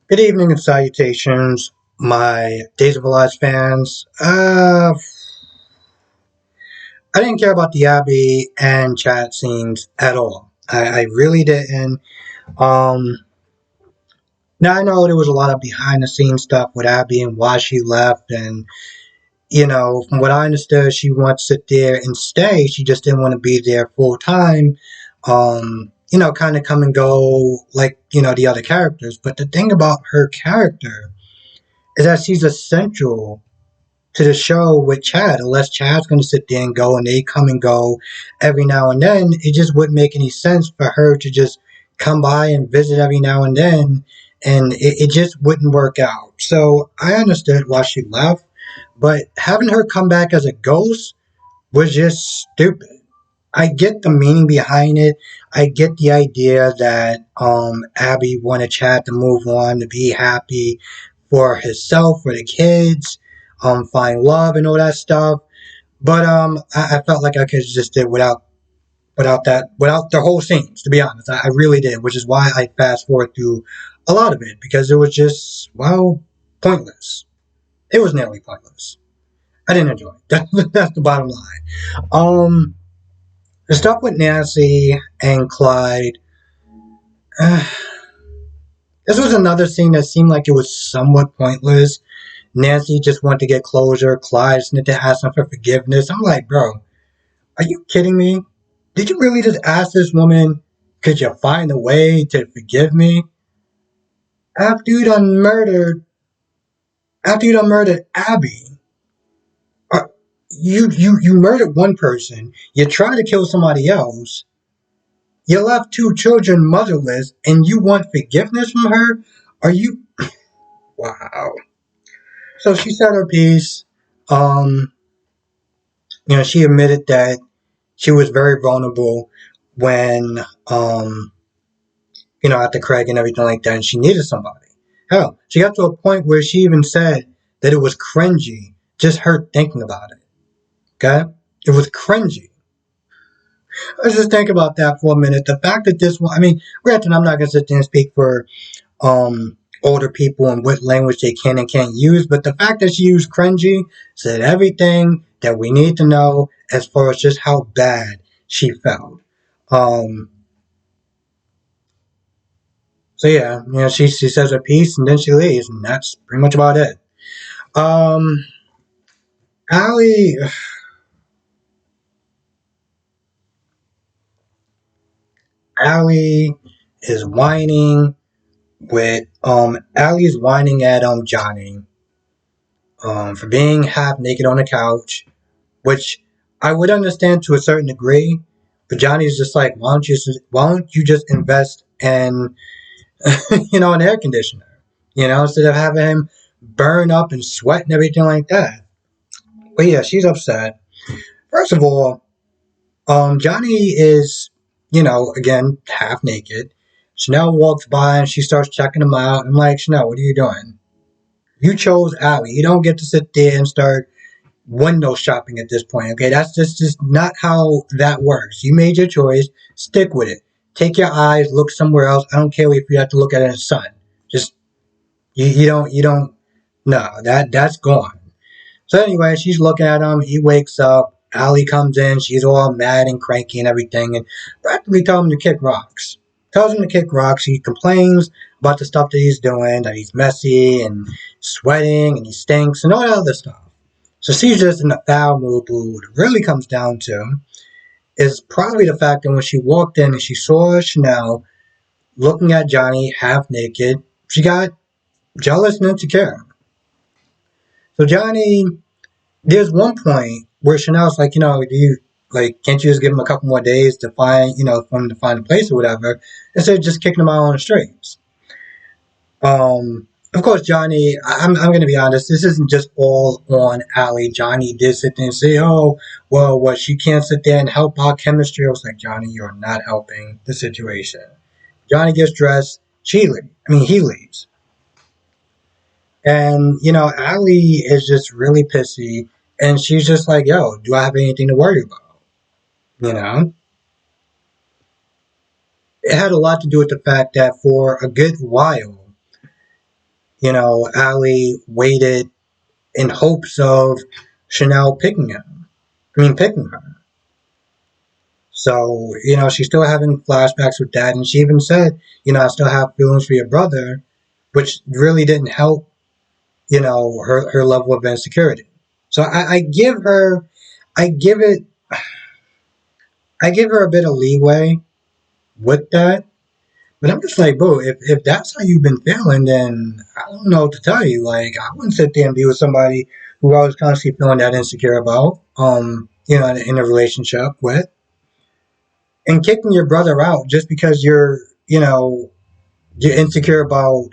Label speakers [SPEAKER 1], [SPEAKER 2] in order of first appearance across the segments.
[SPEAKER 1] Good evening and salutations, my Days of Our Lives fans. I didn't care about the Abby and chat scenes at all. I really didn't. Um, Now I know there was a lot of behind the scenes stuff with Abby and why she left, and from what I understood, she wanted to sit there and stay. She just didn't want to be there full time. Kind of come and go like the other characters. But the thing about her character is that she's essential to the show with Chad. Unless Chad's going to sit there and go and they come and go every now and then, it just wouldn't make any sense for her to just come by and visit every now and then. And it just wouldn't work out. So I understood why she left, but having her come back as a ghost was just stupid. I get the meaning behind it. I get the idea that Abby wanted Chad to move on, to be happy for himself, for the kids, find love and all that stuff. But I felt like I could just did without the whole scenes. To be honest, I really did, which is why I fast forward through a lot of it because it was just pointless. It was nearly pointless. I didn't enjoy it. That's the bottom line. The stuff with Nancy and Clyde. This was another scene that seemed like it was somewhat pointless. Nancy just wanted to get closure. Clyde just needed to ask him for forgiveness. I'm like, bro, are you kidding me? Did you really just ask this woman, could you find a way to forgive me? After you done murdered, after you done murdered Abby, uh, you murdered one person. You tried to kill somebody else. You left two children motherless, and you want forgiveness from her? Are you? Wow. So she said her piece. Um, she admitted that she was very vulnerable when, after Craig and everything like that, and she needed somebody. Hell, she got to a point where she even said that it was cringy just her thinking about it. Okay? It was cringy. Let's just think about that for a minute. The fact that this one, I mean, granted, I'm not going to sit there and speak for older people and what language they can and can't use, but the fact that she used cringy said everything that we need to know as far as just how bad she felt. Um, so yeah, she says her piece and then she leaves, and that's pretty much about it. Um, Allie, Allie is whining Allie's whining at Johnny for being half naked on the couch, which I would understand to a certain degree. But Johnny's just like, why don't you just invest in an air conditioner, instead of having him burn up and sweat and everything like that. But yeah, she's upset. First of all, Johnny is, again, half naked. Chanel walks by and she starts checking him out. I'm like, Chanel, what are you doing? You chose Allie. You don't get to sit there and start window shopping at this point. Okay, that's just not how that works. You made your choice. Stick with it. Take your eyes, look somewhere else. I don't care if you have to look at it in the sun. Just you don't. No, that's gone. So anyway, she's looking at him. He wakes up. Allie comes in. She's all mad and cranky and everything, and practically tells him to kick rocks. Tells him to kick rocks. He complains about the stuff that he's doing, that he's messy and sweating and he stinks and all that other stuff. So she's just in a foul mood. But what it really comes down to is probably the fact that when she walked in and she saw Chanel looking at Johnny half naked, she got jealous and insecure. So Johnny, there's one point where Chanel's like, do you can't you just give him a couple more days to find, for him to find a place or whatever, instead of just kicking him out on the streets. Of course, Johnny, I'm going to be honest, this isn't just all on Allie. Johnny did sit there and say, oh, well, what, she can't sit there and help our chemistry. I was like, Johnny, you're not helping the situation. Johnny gets dressed, he leaves. And, Allie is just really pissy. And she's just like, yo, do I have anything to worry about? You know? It had a lot to do with the fact that for a good while, Allie waited in hopes of Chanel picking him. Picking her. So, she's still having flashbacks with that. And she even said, I still have feelings for your brother, which really didn't help, her level of insecurity. So I give her, I give it, I give her a bit of leeway with that. But I'm just like, bro, if that's how you've been feeling, then I don't know what to tell you. Like, I wouldn't sit there and be with somebody who I was constantly feeling that insecure about, in a relationship with. And kicking your brother out just because you're insecure about,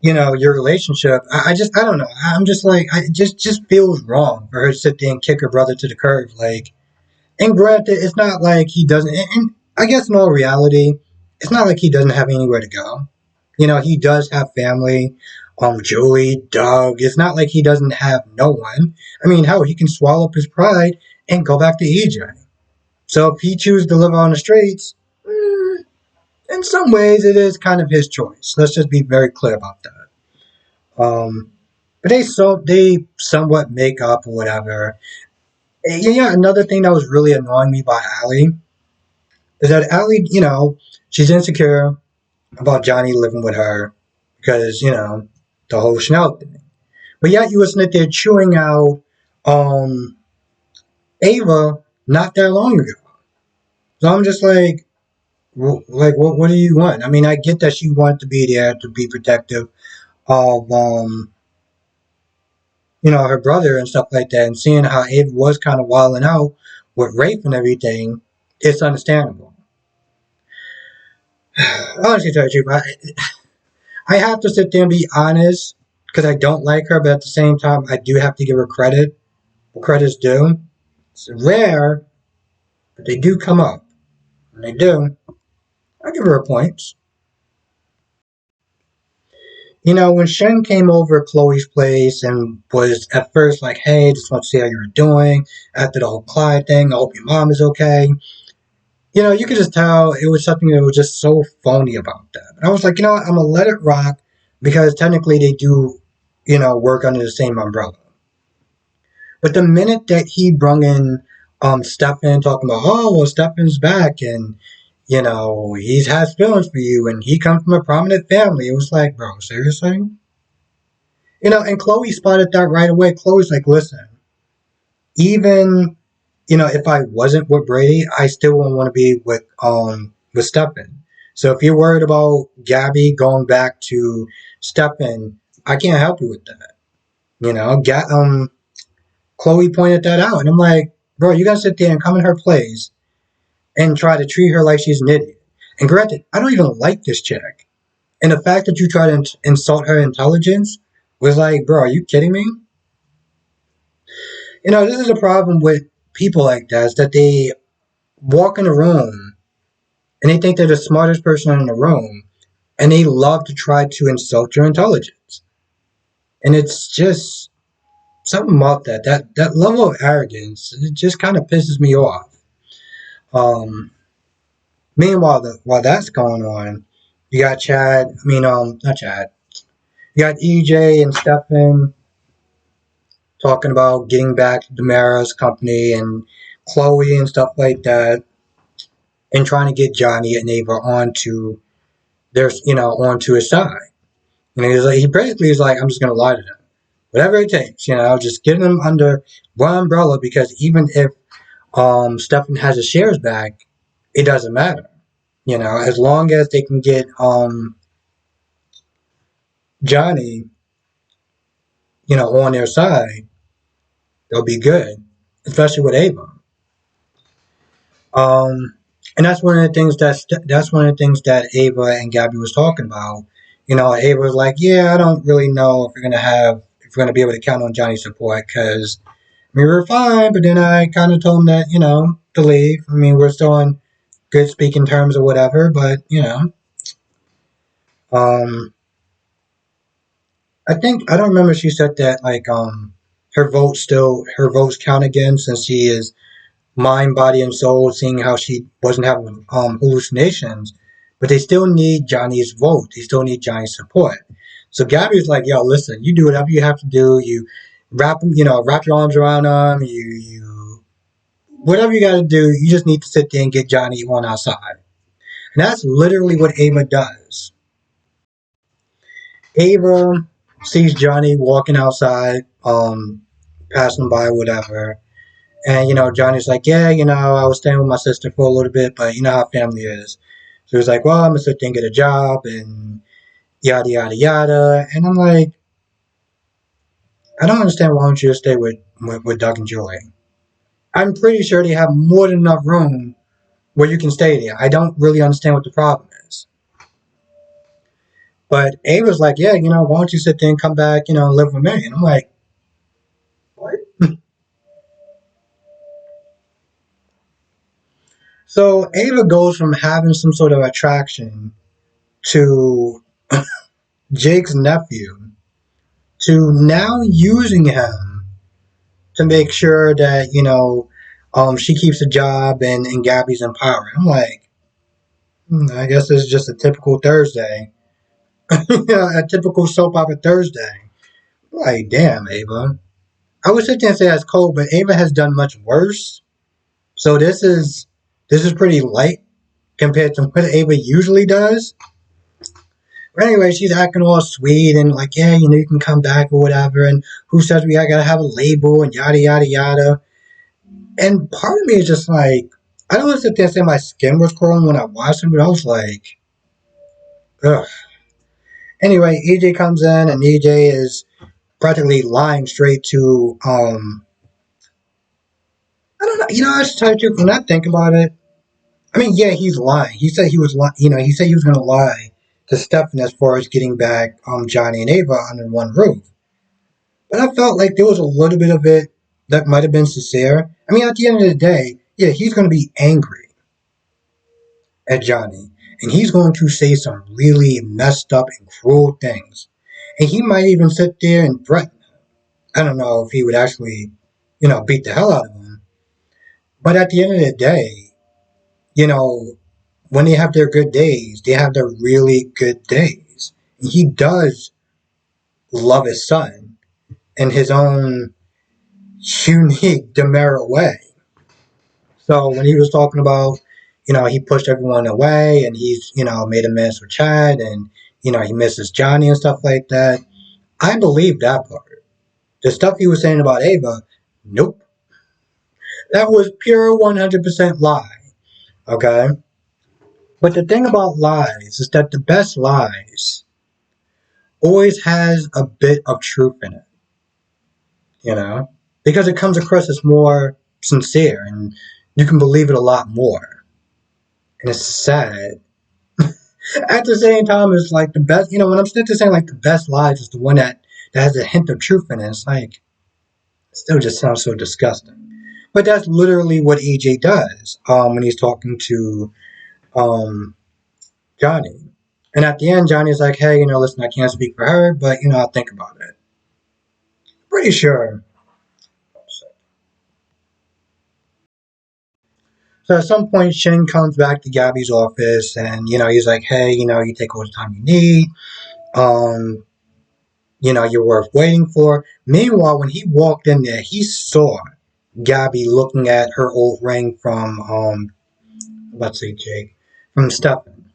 [SPEAKER 1] your relationship. I don't know. I'm just like, it just feels wrong for her to sit there and kick her brother to the curb. Like, and granted, it's not like he doesn't, and I guess in all reality, it's not like he doesn't have anywhere to go. He does have family. Julie, Doug. It's not like he doesn't have no one. Hell, he can swallow up his pride and go back to EJ. So if he chooses to live on the streets, in some ways it is kind of his choice. Let's just be very clear about that. But they somewhat make up or whatever. Yeah, another thing that was really annoying me about Allie is that Allie, she's insecure about Johnny living with her because, the whole Chanel thing. But yet you was sitting there chewing out Ava not that long ago. So I'm just like, what do you want? I get that she wanted to be there to be protective of, her brother and stuff like that, and seeing how Ava was kind of wilding out with rape and everything, it's understandable. Honestly, tell you, I have to sit there and be honest because I don't like her, but at the same time, I do have to give her credit. What credit's due. It's rare, but they do come up. When they do, I give her a point. When Shen came over at Chloe's place and was at first like, hey, just want to see how you were doing after the whole Clyde thing. I hope your mom is okay. You could just tell it was something that was just so phony about that. And I was like, what? I'm going to let it rock because technically they do, work under the same umbrella. But the minute that he brung in Stefan talking about, oh, well, Stefan's back and, he has feelings for you and he comes from a prominent family, it was like, bro, seriously? And Chloe spotted that right away. Chloe's like, listen, even, if I wasn't with Brady, I still wouldn't want to be with Stefan. So if you're worried about Gabby going back to Stefan, I can't help you with that. Chloe pointed that out, and I'm like, bro, you gotta sit there and come in her place and try to treat her like she's an idiot. And granted, I don't even like this chick. And the fact that you try to insult her intelligence was like, bro, are you kidding me? This is a problem with people like that, is that they walk in a room and they think they're the smartest person in the room, and they love to try to insult your intelligence. And it's just something about that level of arrogance. It just kind of pisses me off. Meanwhile, while that's going on, you got Chad. Not Chad. You got EJ and Stefan talking about getting back to Damara's company and Chloe and stuff like that, and trying to get Johnny and Ava onto his side. And he basically is like, I'm just gonna lie to them, whatever it takes. Just get them under one umbrella because even if Stefan has his shares back, it doesn't matter. As long as they can get Johnny, on their side, they'll be good, especially with Ava. And that's one of the things that Ava and Gabby was talking about. Ava was like, "Yeah, I don't really know if we're gonna be able to count on Johnny's support because we were fine." But then I kind of told him that to leave. We're still on good speaking terms or whatever. But um, I don't remember if she said that like her votes count again since she is mind, body, and soul, seeing how she wasn't having hallucinations. but they still need Johnny's vote. They still need Johnny's support. So Gabby's like, yo, listen, you do whatever you have to do. You wrap your arms around him. You whatever you got to do. You just need to sit there and get Johnny on our side. And that's literally what Ava does. Ava sees Johnny walking outside, passing by, whatever. And, Johnny's like, yeah, I was staying with my sister for a little bit, but you know how family is. So he's like, well, I'm going to sit there and get a job and yada, yada, yada. And I'm like, I don't understand why don't you just stay with Doug and Julie. I'm pretty sure they have more than enough room where you can stay there. I don't really understand what the problem is. But Ava's like, yeah, why don't you sit there and come back, and live with me? And I'm like, what? So Ava goes from having some sort of attraction to Jake's nephew to now using him to make sure that, she keeps a job and Gabby's in power. I'm like, I guess it's just a typical Thursday. A typical soap opera Thursday. Like, damn, Ava. I would sit there and say that's cold, but Ava has done much worse. So this is pretty light compared to what Ava usually does. But anyway, she's acting all sweet and like, yeah, you can come back or whatever. And who says we gotta have a label and yada yada yada. And part of me is just like, I don't want to sit there and say my skin was crawling when I watched it, but I was like, ugh. Anyway, EJ comes in and EJ is practically lying straight to I don't know, I should tell you the truth when I think about it. I mean, yeah, he's lying. He said he was he said he was gonna lie to Stefan as far as getting back Johnny and Ava under one roof. But I felt like there was a little bit of it that might have been sincere. I mean, at the end of the day, yeah, he's gonna be angry at Johnny. And he's going to say some really messed up and cruel things. And he might even sit there and threaten. I don't know if he would actually, beat the hell out of him. But at the end of the day, you know, when they have their good days, they have their really good days. And he does love his son in his own unique demerit way. So when he was talking about, he pushed everyone away and he's, made amends with Chad and, he misses Johnny and stuff like that. I believe that part. The stuff he was saying about Ava, nope. That was pure 100% lie. Okay? But the thing about lies is that the best lies always has a bit of truth in it, you know? Because it comes across as more sincere and you can believe it a lot more. And it's sad. At the same time, it's like the best, when I'm sitting there saying like the best lies is the one that has a hint of truth in it, it's like, it still just sounds so disgusting. But that's literally what EJ does when he's talking to um, Johnny. And at the end, Johnny's like, hey, listen, I can't speak for her, but, I'll think about it. Pretty sure. So at some point, Shin comes back to Gabby's office and, he's like, hey, you take all the time you need. Um, you're worth waiting for. Meanwhile, when he walked in there, he saw Gabby looking at her old ring from, let's see, Jake, from Stefan.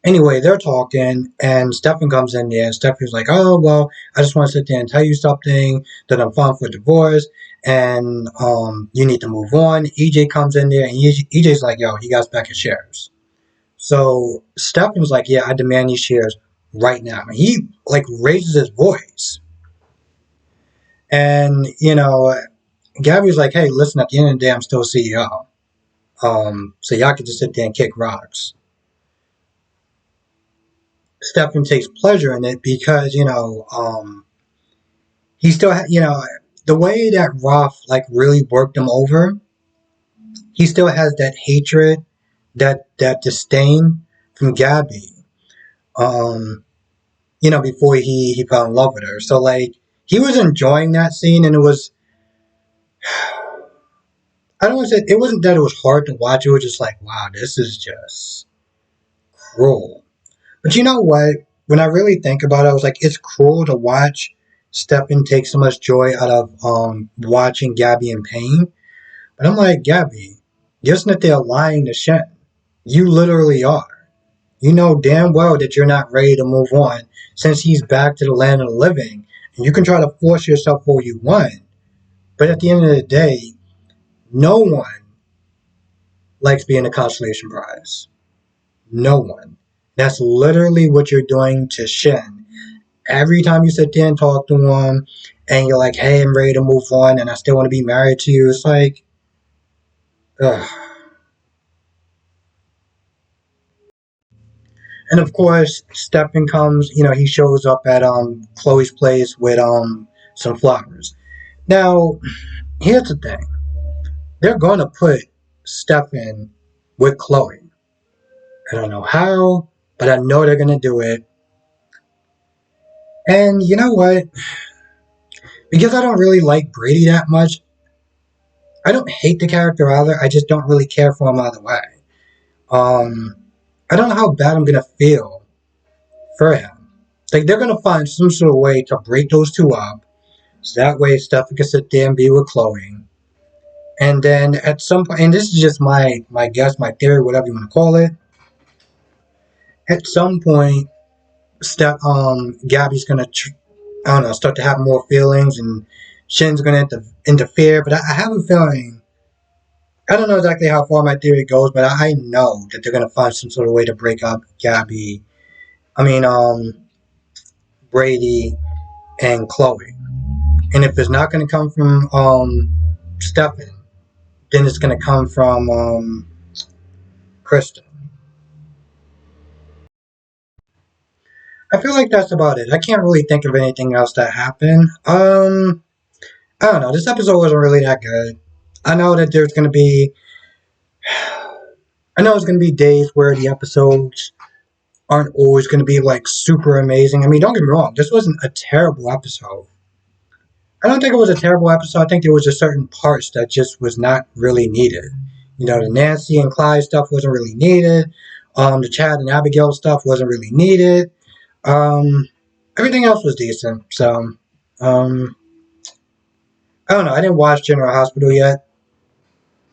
[SPEAKER 1] Anyway, they're talking, and Stefan comes in there, and Stefan's like, oh, well, I just want to sit there and tell you something, that I'm filing for divorce, and you need to move on. EJ comes in there, and EJ's like, yo, he got back his shares. So Stefan's like, yeah, I demand these shares right now. And he, like, raises his voice. And, Gabby's like, hey, listen, at the end of the day, I'm still CEO. So y'all can just sit there and kick rocks. Stefan takes pleasure in it because, he still, the way that Roth, like, really worked him over, he still has that hatred, that disdain from Gabby, um, before he fell in love with her. So, like, he was enjoying that scene and it was, I don't want to say, it wasn't that it was hard to watch, it was just like, wow, this is just cruel. But you know what? When I really think about it, I was like, it's cruel to watch Stefan take so much joy out of watching Gabby in pain. But I'm like, Gabby, isn't it they're lying to Shen? You literally are. You know damn well that you're not ready to move on since he's back to the land of the living. And you can try to force yourself all you want. But at the end of the day, no one likes being a consolation prize. No one. That's literally what you're doing to Shen. Every time you sit there and talk to him and you're like, hey, I'm ready to move on and I still want to be married to you, it's like, ugh. And of course, Stefan comes, he shows up at Chloe's place with some flowers. Now, here's the thing. They're gonna put Stefan with Chloe. I don't know how, but I know they're gonna do it. And you know what? Because I don't really like Brady that much, I don't hate the character either. I just don't really care for him either way. Um, I don't know how bad I'm gonna feel for him. Like they're gonna find some sort of way to break those two up, so that way Stefan can sit there and be with Chloe. And then at some point, and this is just my guess, my theory, whatever you want to call it. At some point, Gabby's gonna, I don't know, start to have more feelings, and Shen's gonna interfere. But I have a feeling, I don't know exactly how far my theory goes, but I know that they're gonna find some sort of way to break up Gabby. I mean, Brady and Chloe. And if it's not gonna come from Stefan, then it's gonna come from Kristen. I feel like that's about it. I can't really think of anything else that happened. I don't know. This episode wasn't really that good. I know that there's gonna be. I know it's gonna be days where the episodes aren't always gonna be like super amazing. I mean, don't get me wrong. This wasn't a terrible episode. I don't think it was a terrible episode. I think there was just certain parts that just was not really needed. The Nancy and Clyde stuff wasn't really needed. The Chad and Abigail stuff wasn't really needed. Um, Everything else was decent. So, I don't know. I didn't watch General Hospital yet,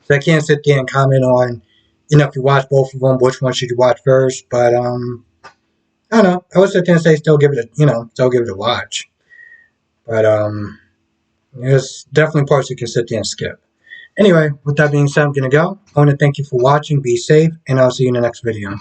[SPEAKER 1] so I can't sit there and comment on, if you watch both of them, which one should you watch first. But I don't know. I would sit there and say still give it a watch. But there's definitely parts you can sit there and skip. Anyway, with that being said, I'm gonna go. I want to thank you for watching. Be safe, and I'll see you in the next video.